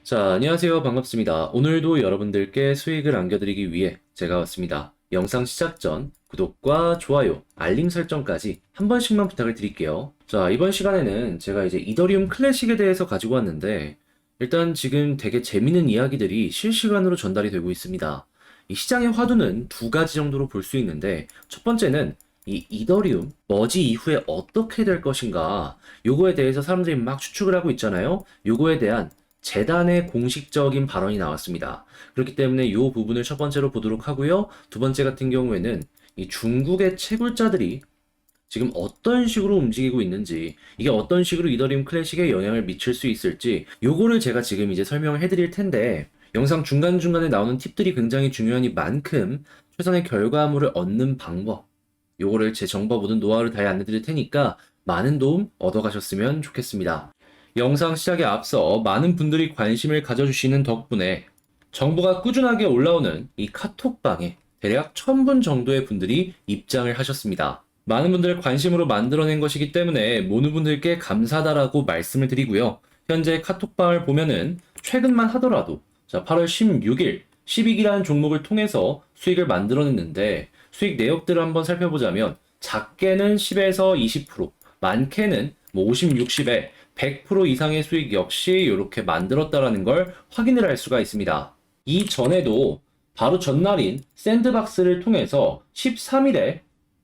자, 안녕하세요. 반갑습니다. 오늘도 여러분들께 수익을 안겨드리기 위해 제가 왔습니다. 영상 시작 전 구독과 좋아요, 알림 설정까지 한 번씩만 부탁을 드릴게요. 자, 이번 시간에는 제가 이제 이더리움 클래식에 대해서 가지고 왔는데, 일단 지금 되게 재밌는 이야기들이 실시간으로 전달이 되고 있습니다. 이 시장의 화두는 두 가지 정도로 볼 수 있는데, 첫 번째는 이 이더리움 머지 이후에 어떻게 될 것인가, 요거에 대해서 사람들이 막 추측을 하고 있잖아요. 요거에 대한 재단의 공식적인 발언이 나왔습니다. 그렇기 때문에 이 부분을 첫 번째로 보도록 하고요. 두 번째 같은 경우에는 이 중국의 채굴자들이 지금 어떤 식으로 움직이고 있는지, 이게 어떤 식으로 이더리움 클래식에 영향을 미칠 수 있을지, 요거를 제가 지금 이제 설명을 해드릴 텐데, 영상 중간중간에 나오는 팁들이 굉장히 중요하니만큼 최선의 결과물을 얻는 방법, 요거를 제 정보 모든 노하우를 다해 안내드릴 테니까 많은 도움 얻어가셨으면 좋겠습니다. 영상 시작에 앞서 많은 분들이 관심을 가져주시는 덕분에 정보가 꾸준하게 올라오는 이 카톡방에 대략 1000분 정도의 분들이 입장을 하셨습니다. 많은 분들 관심으로 만들어낸 것이기 때문에 모든 분들께 감사하다라고 말씀을 드리고요. 현재 카톡방을 보면은 최근만 하더라도 8월 16일, 10익이라는 종목을 통해서 수익을 만들어냈는데 수익 내역들을 한번 살펴보자면 작게는 10에서 20%, 많게는 50, 60에 100% 이상의 수익 역시 이렇게 만들었다라는 걸 확인을 할 수가 있습니다. 이전에도 바로 전날인 샌드박스를 통해서 13일에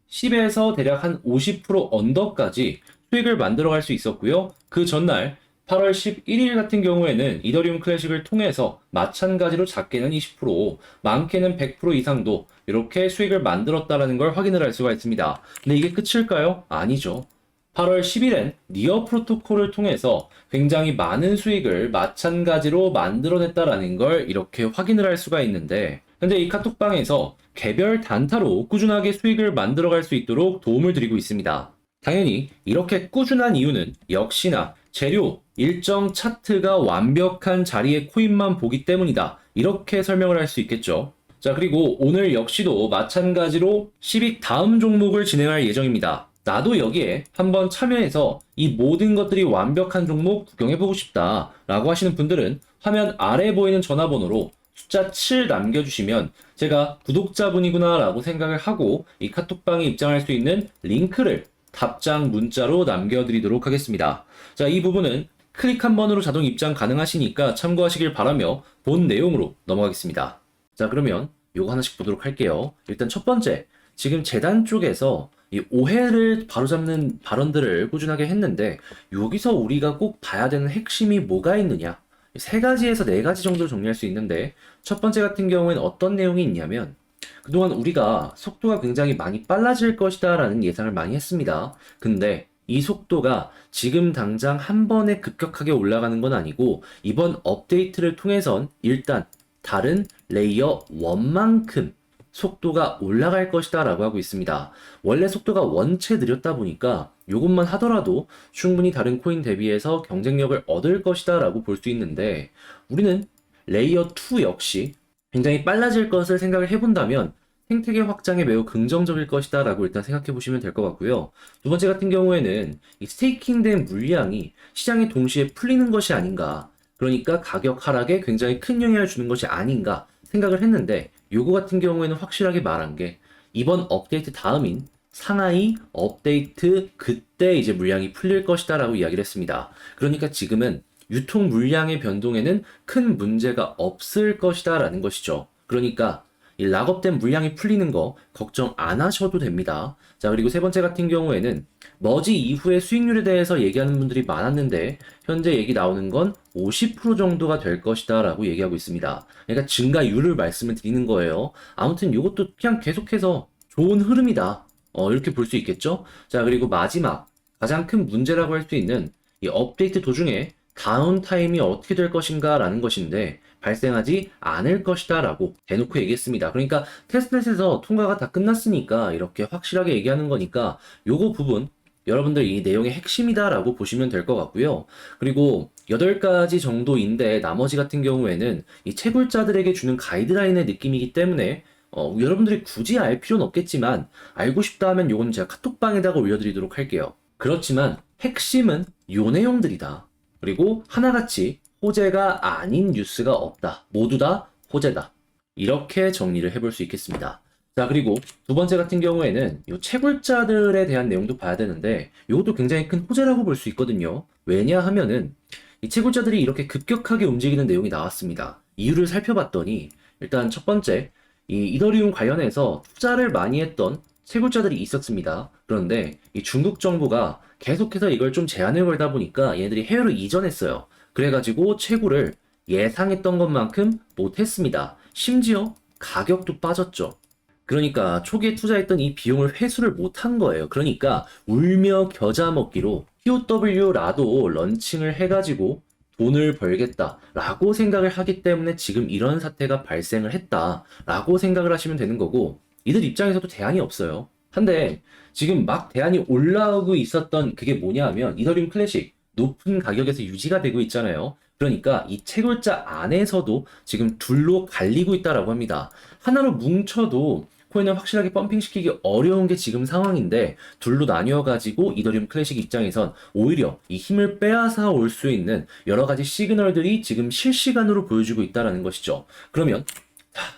10에서 대략 한 50% 언더까지 수익을 만들어갈 수 있었고요. 그 전날 8월 11일 같은 경우에는 이더리움 클래식을 통해서 마찬가지로 작게는 20%, 많게는 100% 이상도 이렇게 수익을 만들었다라는 걸 확인을 할 수가 있습니다. 근데 이게 끝일까요? 아니죠. 8월 10일엔 니어 프로토콜을 통해서 굉장히 많은 수익을 마찬가지로 만들어냈다라는 걸 이렇게 확인을 할 수가 있는데, 현재 이 카톡방에서 개별 단타로 꾸준하게 수익을 만들어갈 수 있도록 도움을 드리고 있습니다. 당연히 이렇게 꾸준한 이유는 역시나 재료, 일정 차트가 완벽한 자리의 코인만 보기 때문이다. 이렇게 설명을 할 수 있겠죠. 자, 그리고 오늘 역시도 마찬가지로 10익 다음 종목을 진행할 예정입니다. 나도 여기에 한번 참여해서 이 모든 것들이 완벽한 종목 구경해보고 싶다 라고 하시는 분들은 화면 아래 보이는 전화번호로 숫자 7 남겨주시면 제가 구독자분이구나 라고 생각을 하고 이 카톡방에 입장할 수 있는 링크를 답장 문자로 남겨드리도록 하겠습니다. 자, 이 부분은 클릭 한 번으로 자동 입장 가능하시니까 참고하시길 바라며 본 내용으로 넘어가겠습니다. 자, 그러면 요거 하나씩 보도록 할게요. 일단 첫 번째, 지금 재단 쪽에서 이 오해를 바로잡는 발언들을 꾸준하게 했는데, 여기서 우리가 꼭 봐야 되는 핵심이 뭐가 있느냐? 세 가지에서 네 가지 정도 정리할 수 있는데, 첫 번째 같은 경우에는 어떤 내용이 있냐면, 그동안 우리가 속도가 굉장히 많이 빨라질 것이다 라는 예상을 많이 했습니다. 근데 이 속도가 지금 당장 한 번에 급격하게 올라가는 건 아니고, 이번 업데이트를 통해선 일단 다른 레이어 1만큼 속도가 올라갈 것이다 라고 하고 있습니다. 원래 속도가 원체 느렸다 보니까 이것만 하더라도 충분히 다른 코인 대비해서 경쟁력을 얻을 것이다 라고 볼 수 있는데, 우리는 레이어 2 역시 굉장히 빨라질 것을 생각을 해본다면 생태계 확장에 매우 긍정적일 것이다 라고 일단 생각해 보시면 될 것 같고요. 두 번째 같은 경우에는 이 스테이킹된 물량이 시장에 동시에 풀리는 것이 아닌가, 그러니까 가격 하락에 굉장히 큰 영향을 주는 것이 아닌가 생각을 했는데, 요거 같은 경우에는 확실하게 말한 게 이번 업데이트 다음인 상하이 업데이트 그때 이제 물량이 풀릴 것이다 라고 이야기를 했습니다. 그러니까 지금은 유통 물량의 변동에는 큰 문제가 없을 것이다 라는 것이죠. 그러니까 이 락업된 물량이 풀리는 거 걱정 안 하셔도 됩니다. 자, 그리고 세 번째 같은 경우에는 머지 이후의 수익률에 대해서 얘기하는 분들이 많았는데, 현재 얘기 나오는 건 50% 정도가 될 것이다 라고 얘기하고 있습니다. 그러니까 증가율을 말씀을 드리는 거예요. 아무튼 이것도 그냥 계속해서 좋은 흐름이다, 이렇게 볼 수 있겠죠. 자, 그리고 마지막 가장 큰 문제라고 할 수 있는 이 업데이트 도중에 다운타임이 어떻게 될 것인가 라는 것인데, 발생하지 않을 것이다 라고 대놓고 얘기했습니다. 그러니까 테스트넷에서 통과가 다 끝났으니까 이렇게 확실하게 얘기하는 거니까 요거 부분 여러분들 이 내용의 핵심이다 라고 보시면 될 것 같고요. 그리고 8가지 정도인데 나머지 같은 경우에는 이 채굴자들에게 주는 가이드라인의 느낌이기 때문에 여러분들이 굳이 알 필요는 없겠지만, 알고 싶다 하면 요건 제가 카톡방에다가 올려드리도록 할게요. 그렇지만 핵심은 요 내용들이다. 그리고 하나같이 호재가 아닌 뉴스가 없다. 모두 다 호재다. 이렇게 정리를 해볼 수 있겠습니다. 자, 그리고 두 번째 같은 경우에는 이 채굴자들에 대한 내용도 봐야 되는데 이것도 굉장히 큰 호재라고 볼 수 있거든요. 왜냐하면은 이 채굴자들이 이렇게 급격하게 움직이는 내용이 나왔습니다. 이유를 살펴봤더니 일단 첫 번째, 이 이더리움 관련해서 투자를 많이 했던 채굴자들이 있었습니다. 그런데 이 중국 정부가 계속해서 이걸 좀 제한을 걸다 보니까 얘네들이 해외로 이전했어요. 그래가지고 채굴을 예상했던 것만큼 못했습니다. 심지어 가격도 빠졌죠. 그러니까 초기에 투자했던 이 비용을 회수를 못한 거예요. 그러니까 울며 겨자 먹기로 POW라도 런칭을 해가지고 돈을 벌겠다라고 생각을 하기 때문에 지금 이런 사태가 발생을 했다라고 생각을 하시면 되는 거고, 이들 입장에서도 대안이 없어요. 한데 지금 막 대안이 올라오고 있었던 그게 뭐냐 하면 이더리움 클래식 높은 가격에서 유지가 되고 있잖아요. 그러니까 이 채굴자 안에서도 지금 둘로 갈리고 있다라고 합니다. 하나로 뭉쳐도 코인을 확실하게 펌핑시키기 어려운 게 지금 상황인데 둘로 나뉘어가지고 이더리움 클래식 입장에선 오히려 이 힘을 빼앗아 올 수 있는 여러 가지 시그널들이 지금 실시간으로 보여주고 있다는 것이죠. 그러면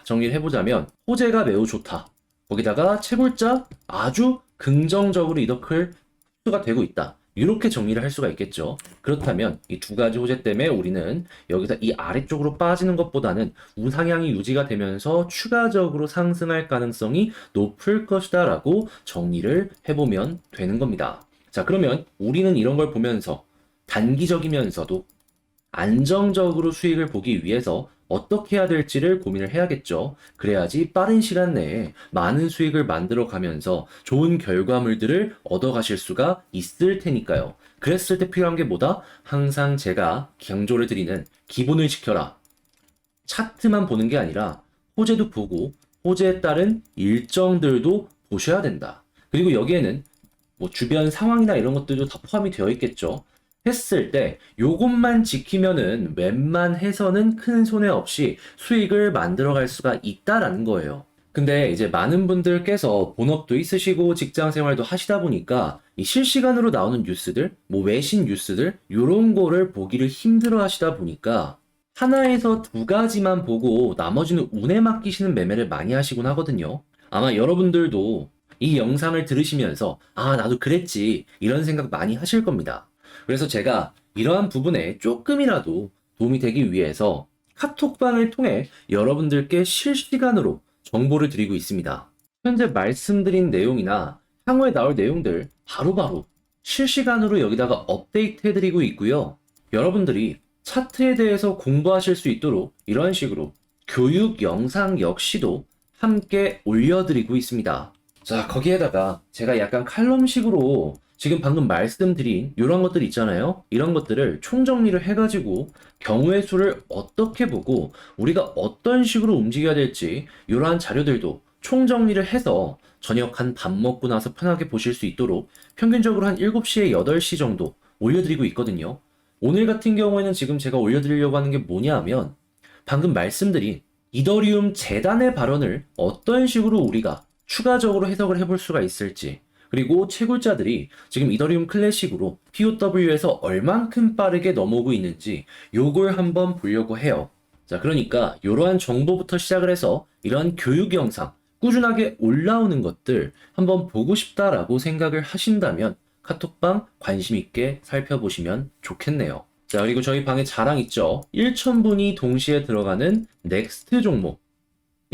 정리를 해보자면 호재가 매우 좋다. 거기다가 채굴자 아주 긍정적으로 이더클 흡수가 되고 있다. 이렇게 정리를 할 수가 있겠죠. 그렇다면 이 두 가지 호재 때문에 우리는 여기서 이 아래쪽으로 빠지는 것보다는 우상향이 유지가 되면서 추가적으로 상승할 가능성이 높을 것이다 라고 정리를 해보면 되는 겁니다. 자, 그러면 우리는 이런 걸 보면서 단기적이면서도 안정적으로 수익을 보기 위해서 어떻게 해야 될지를 고민을 해야겠죠. 그래야지 빠른 시간 내에 많은 수익을 만들어 가면서 좋은 결과물들을 얻어 가실 수가 있을 테니까요. 그랬을 때 필요한 게 뭐다? 항상 제가 강조를 드리는 기본을 지켜라. 차트만 보는 게 아니라 호재도 보고 호재에 따른 일정들도 보셔야 된다. 그리고 여기에는 뭐 주변 상황이나 이런 것들도 다 포함이 되어 있겠죠. 했을 때 요것만 지키면은 웬만해서는 큰 손해 없이 수익을 만들어 갈 수가 있다라는 거예요. 근데 이제 많은 분들께서 본업도 있으시고 직장 생활도 하시다 보니까 이 실시간으로 나오는 뉴스들, 뭐 외신 뉴스들 요런 거를 보기를 힘들어 하시다 보니까 하나에서 두 가지만 보고 나머지는 운에 맡기시는 매매를 많이 하시곤 하거든요. 아마 여러분들도 이 영상을 들으시면서 아, 나도 그랬지 이런 생각 많이 하실 겁니다. 그래서 제가 이러한 부분에 조금이라도 도움이 되기 위해서 카톡방을 통해 여러분들께 실시간으로 정보를 드리고 있습니다. 현재 말씀드린 내용이나 향후에 나올 내용들 바로바로 실시간으로 여기다가 업데이트 해드리고 있고요. 여러분들이 차트에 대해서 공부하실 수 있도록 이런 식으로 교육 영상 역시도 함께 올려드리고 있습니다. 자, 거기에다가 제가 약간 칼럼식으로 지금 방금 말씀드린 이런 것들 있잖아요. 이런 것들을 총정리를 해가지고 경우의 수를 어떻게 보고 우리가 어떤 식으로 움직여야 될지 이러한 자료들도 총정리를 해서 저녁 한 밥 먹고 나서 편하게 보실 수 있도록 평균적으로 한 7시에 8시 정도 올려드리고 있거든요. 오늘 같은 경우에는 지금 제가 올려드리려고 하는 게 뭐냐 하면 방금 말씀드린 이더리움 재단의 발언을 어떤 식으로 우리가 추가적으로 해석을 해볼 수가 있을지, 그리고 채굴자들이 지금 이더리움 클래식으로 POW에서 얼만큼 빠르게 넘어오고 있는지 요걸 한번 보려고 해요. 자, 그러니까 이러한 정보부터 시작을 해서 이러한 교육 영상 꾸준하게 올라오는 것들 한번 보고 싶다라고 생각을 하신다면 카톡방 관심 있게 살펴보시면 좋겠네요. 자, 그리고 저희 방에 자랑 있죠. 1,000분이 동시에 들어가는 넥스트 종목.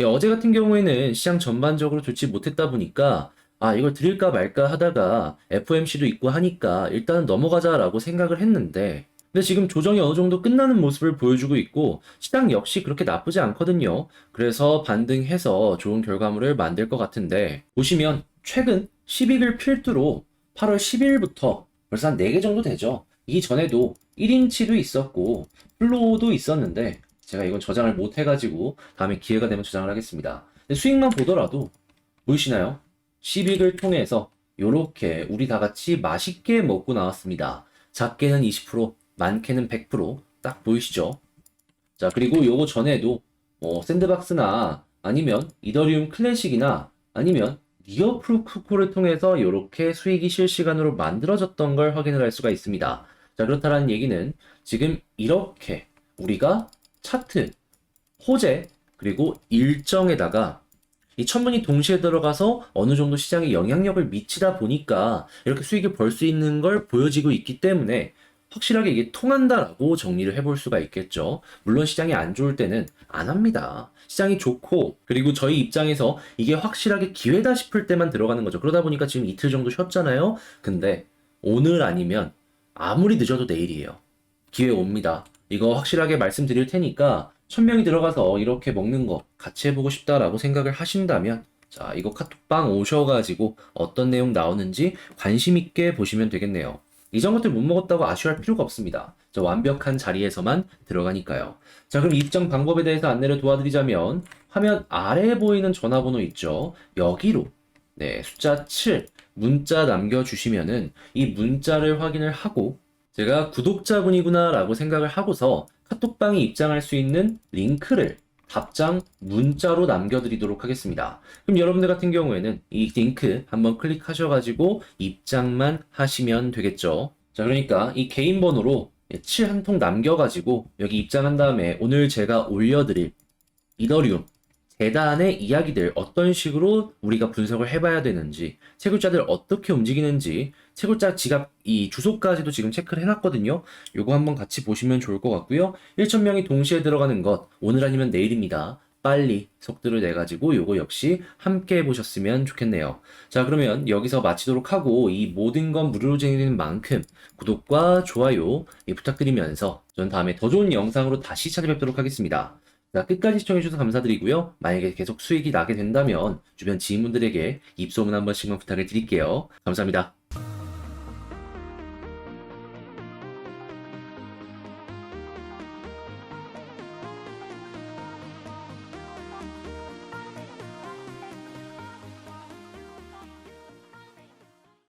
어제 같은 경우에는 시장 전반적으로 좋지 못했다 보니까 아, 이걸 드릴까 말까 하다가 FOMC도 있고 하니까 일단은 넘어가자라고 생각을 했는데, 근데 지금 조정이 어느 정도 끝나는 모습을 보여주고 있고 시장 역시 그렇게 나쁘지 않거든요. 그래서 반등해서 좋은 결과물을 만들 것 같은데, 보시면 최근 10익을 필두로 8월 10일부터 벌써 한 4개 정도 되죠. 이전에도 1인치도 있었고 플로우도 있었는데 제가 이건 저장을 못 해가지고 다음에 기회가 되면 저장을 하겠습니다. 근데 수익만 보더라도 보이시나요? 10익을 통해서 요렇게 우리 다 같이 맛있게 먹고 나왔습니다. 작게는 20%, 많게는 100%딱 보이시죠? 자, 그리고 요거 전에도 샌드박스나 아니면 이더리움 클래식이나 아니면 니어프로토콜을 통해서 요렇게 수익이 실시간으로 만들어졌던 걸 확인을 할 수가 있습니다. 자, 그렇다는 얘기는 지금 이렇게 우리가 차트, 호재, 그리고 일정에다가 이 천문이 동시에 들어가서 어느 정도 시장에 영향력을 미치다 보니까 이렇게 수익을 벌 수 있는 걸 보여지고 있기 때문에 확실하게 이게 통한다라고 정리를 해볼 수가 있겠죠. 물론 시장이 안 좋을 때는 안 합니다. 시장이 좋고, 그리고 저희 입장에서 이게 확실하게 기회다 싶을 때만 들어가는 거죠. 그러다 보니까 지금 이틀 정도 쉬었잖아요. 근데 오늘 아니면 아무리 늦어도 내일이에요. 기회 옵니다. 이거 확실하게 말씀드릴 테니까 1000명이 들어가서 이렇게 먹는 거 같이 해보고 싶다라고 생각을 하신다면 자, 이거 카톡방 오셔가지고 어떤 내용 나오는지 관심 있게 보시면 되겠네요. 이전 것들 못 먹었다고 아쉬워할 필요가 없습니다. 저 완벽한 자리에서만 들어가니까요. 자, 그럼 입장 방법에 대해서 안내를 도와드리자면 화면 아래에 보이는 전화번호 있죠? 여기로 네, 숫자 7 문자 남겨주시면은 이 문자를 확인을 하고 제가 구독자분이구나 라고 생각을 하고서 카톡방에 입장할 수 있는 링크를 답장 문자로 남겨드리도록 하겠습니다. 그럼 여러분들 같은 경우에는 이 링크 한번 클릭하셔가지고 입장만 하시면 되겠죠. 자, 그러니까 이 개인 번호로 7 한 통 남겨가지고 여기 입장한 다음에 오늘 제가 올려드릴 이더리움 재단의 이야기들 어떤 식으로 우리가 분석을 해봐야 되는지, 채굴자들 어떻게 움직이는지, 채굴자 지갑 이 주소까지도 지금 체크를 해놨거든요. 요거 한번 같이 보시면 좋을 것 같고요. 1000명이 동시에 들어가는 것 오늘 아니면 내일입니다. 빨리 속도를 내가지고 요거 역시 함께 해보셨으면 좋겠네요. 자, 그러면 여기서 마치도록 하고 이 모든 건 무료로 진행되는 만큼 구독과 좋아요 부탁드리면서 전 다음에 더 좋은 영상으로 다시 찾아뵙도록 하겠습니다. 자, 끝까지 시청해주셔서 감사드리고요. 만약에 계속 수익이 나게 된다면 주변 지인분들에게 입소문 한 번씩만 부탁을 드릴게요. 감사합니다.